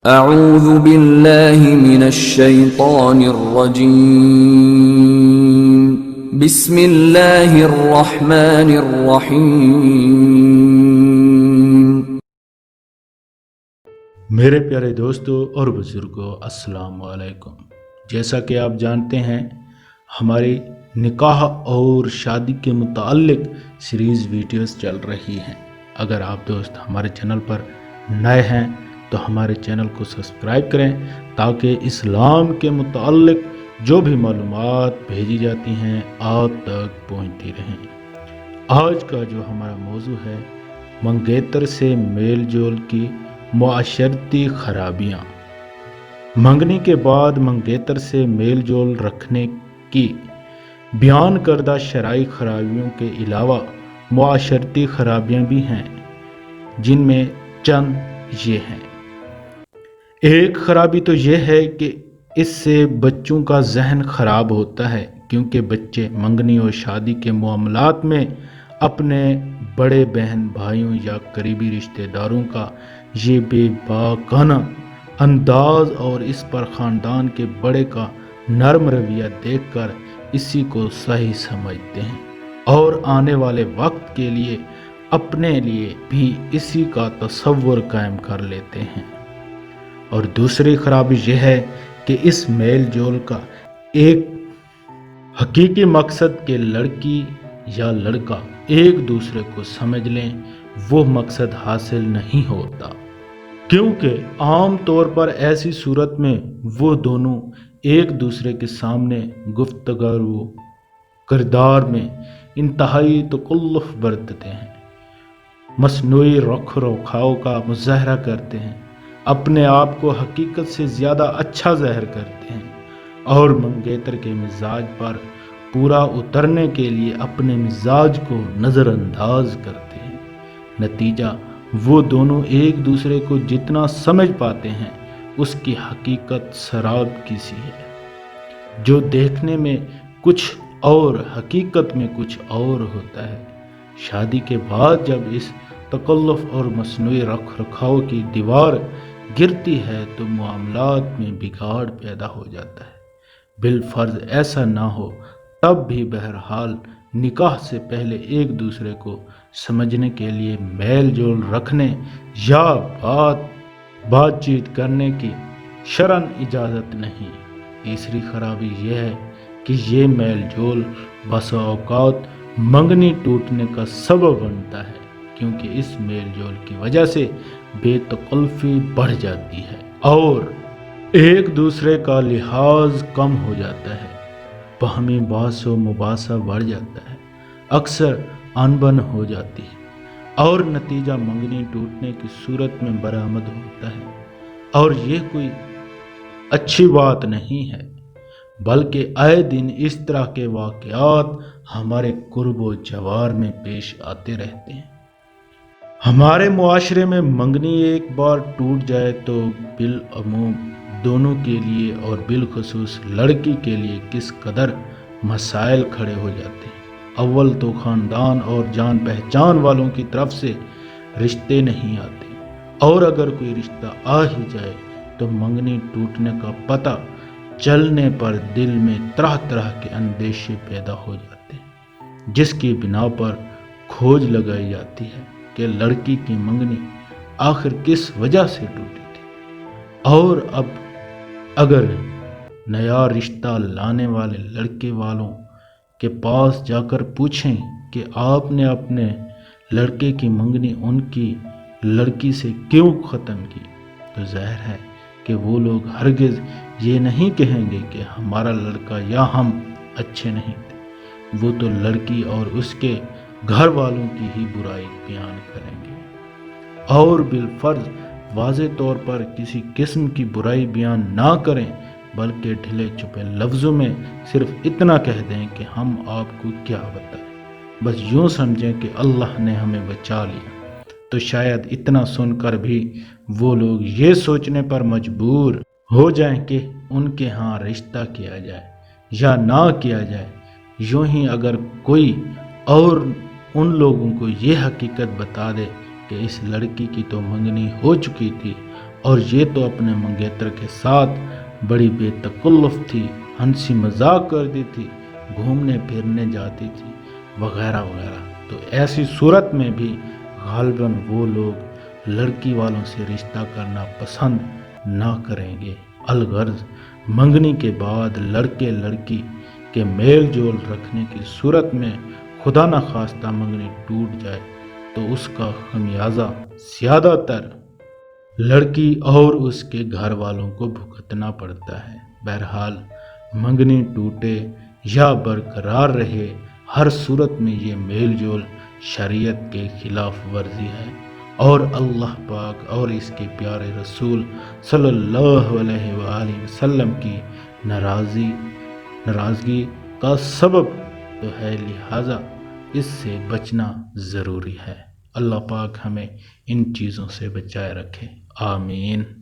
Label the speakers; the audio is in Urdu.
Speaker 1: اعوذ باللہ من الشیطان الرجیم بسم اللہ الرحمن الرحیم۔
Speaker 2: میرے پیارے دوستو اور بزرگوں، السلام علیکم۔ جیسا کہ آپ جانتے ہیں، ہماری نکاح اور شادی کے متعلق سیریز ویڈیوز چل رہی ہیں۔ اگر آپ دوست ہمارے چینل پر نئے ہیں تو ہمارے چینل کو سبسکرائب کریں تاکہ اسلام کے متعلق جو بھی معلومات بھیجی جاتی ہیں آپ تک پہنچتی رہیں۔ آج کا جو ہمارا موضوع ہے، منگیتر سے میل جول کی معاشرتی خرابیاں۔ منگنی کے بعد منگیتر سے میل جول رکھنے کی بیان کردہ شرعی خرابیوں کے علاوہ معاشرتی خرابیاں بھی ہیں، جن میں چند یہ ہیں۔ ایک خرابی تو یہ ہے کہ اس سے بچوں کا ذہن خراب ہوتا ہے، کیونکہ بچے منگنی اور شادی کے معاملات میں اپنے بڑے بہن بھائیوں یا قریبی رشتہ داروں کا یہ بے باکانہ انداز اور اس پر خاندان کے بڑے کا نرم رویہ دیکھ کر اسی کو صحیح سمجھتے ہیں اور آنے والے وقت کے لیے اپنے لیے بھی اسی کا تصور قائم کر لیتے ہیں۔ اور دوسری خرابی یہ ہے کہ اس میل جول کا ایک حقیقی مقصد کہ لڑکی یا لڑکا ایک دوسرے کو سمجھ لیں، وہ مقصد حاصل نہیں ہوتا، کیونکہ عام طور پر ایسی صورت میں وہ دونوں ایک دوسرے کے سامنے گفتگو کردار میں انتہائی تکلف برتتے ہیں، مصنوعی رکھ رکھاؤ کا مظاہرہ کرتے ہیں، اپنے آپ کو حقیقت سے زیادہ اچھا ظاہر کرتے ہیں اور منگیتر کے مزاج پر پورا اترنے کے لیے اپنے مزاج کو نظر انداز کرتے ہیں۔ نتیجہ وہ دونوں ایک دوسرے کو جتنا سمجھ پاتے ہیں اس کی حقیقت سراب کسی ہے، جو دیکھنے میں کچھ اور حقیقت میں کچھ اور ہوتا ہے۔ شادی کے بعد جب اس تکلف اور مصنوعی رکھ رکھاؤ کی دیوار گرتی ہے تو معاملات میں بگاڑ پیدا ہو جاتا ہے۔ بالفرض ایسا نہ ہو تب بھی بہرحال نکاح سے پہلے ایک دوسرے کو سمجھنے کے لیے میل جول رکھنے یا بات چیت کرنے کی شرعاً اجازت نہیں۔ تیسری خرابی یہ ہے کہ یہ میل جول بسا اوقات منگنی ٹوٹنے کا سبب بنتا ہے، کیونکہ اس میل جول کی وجہ سے بے تکلفی بڑھ جاتی ہے اور ایک دوسرے کا لحاظ کم ہو جاتا ہے، باہمی بحث و مباحثہ بڑھ جاتا ہے، اکثر انبن ہو جاتی ہے اور نتیجہ منگنی ٹوٹنے کی صورت میں برآمد ہوتا ہے۔ اور یہ کوئی اچھی بات نہیں ہے، بلکہ آئے دن اس طرح کے واقعات ہمارے قرب و جوار میں پیش آتے رہتے ہیں۔ ہمارے معاشرے میں منگنی ایک بار ٹوٹ جائے تو بالعموم دونوں کے لیے اور بالخصوص لڑکی کے لیے کس قدر مسائل کھڑے ہو جاتے ہیں۔ اول تو خاندان اور جان پہچان والوں کی طرف سے رشتے نہیں آتے، اور اگر کوئی رشتہ آ ہی جائے تو منگنی ٹوٹنے کا پتہ چلنے پر دل میں طرح طرح کے اندیشے پیدا ہو جاتے ہیں، جس کی بنا پر کھوج لگائی جاتی ہے کہ لڑکی کی منگنی آخر کس وجہ سے ٹوٹی تھی، اور اب اگر نیا رشتہ لانے والے لڑکے والوں کے پاس جا کر پوچھیں کہ آپ نے اپنے لڑکے کی منگنی ان کی لڑکی سے کیوں ختم کی، تو ظاہر ہے کہ وہ لوگ ہرگز یہ نہیں کہیں گے کہ ہمارا لڑکا یا ہم اچھے نہیں تھے، وہ تو لڑکی اور اس کے گھر والوں کی ہی برائی بیان کریں گے، اور بالفرض واضح طور پر کسی قسم کی برائی بیان نہ کریں، بلکہ ڈھلے چھپے لفظوں میں صرف اتنا کہہ دیں کہ ہم آپ کو کیا بتائیں، بس یوں سمجھیں کہ اللہ نے ہمیں بچا لیا، تو شاید اتنا سن کر بھی وہ لوگ یہ سوچنے پر مجبور ہو جائیں کہ ان کے ہاں رشتہ کیا جائے یا نہ کیا جائے۔ یوں ہی اگر کوئی اور ان لوگوں کو یہ حقیقت بتا دے کہ اس لڑکی کی تو منگنی ہو چکی تھی اور یہ تو اپنے منگیتر کے ساتھ بڑی بے تکلف تھی، ہنسی مذاق کرتی تھی، گھومنے پھرنے جاتی تھی وغیرہ وغیرہ۔ تو ایسی صورت میں بھی غالباً وہ لوگ لڑکی والوں سے رشتہ کرنا پسند نہ کریں گے۔ الغرض منگنی کے بعد لڑکے لڑکی کے میل جول رکھنے کی صورت میں خدا نہ خواستہ منگنی ٹوٹ جائے تو اس کا خمیازہ زیادہ تر لڑکی اور اس کے گھر والوں کو بھگتنا پڑتا ہے۔ بہرحال منگنی ٹوٹے یا برقرار رہے، ہر صورت میں یہ میل جول شریعت کے خلاف ورزی ہے اور اللہ پاک اور اس کے پیارے رسول صلی اللہ علیہ وآلہ وسلم کی ناراضگی کا سبب تو ہے، لہٰذا اس سے بچنا ضروری ہے۔ اللہ پاک ہمیں ان چیزوں سے بچائے رکھے، آمین۔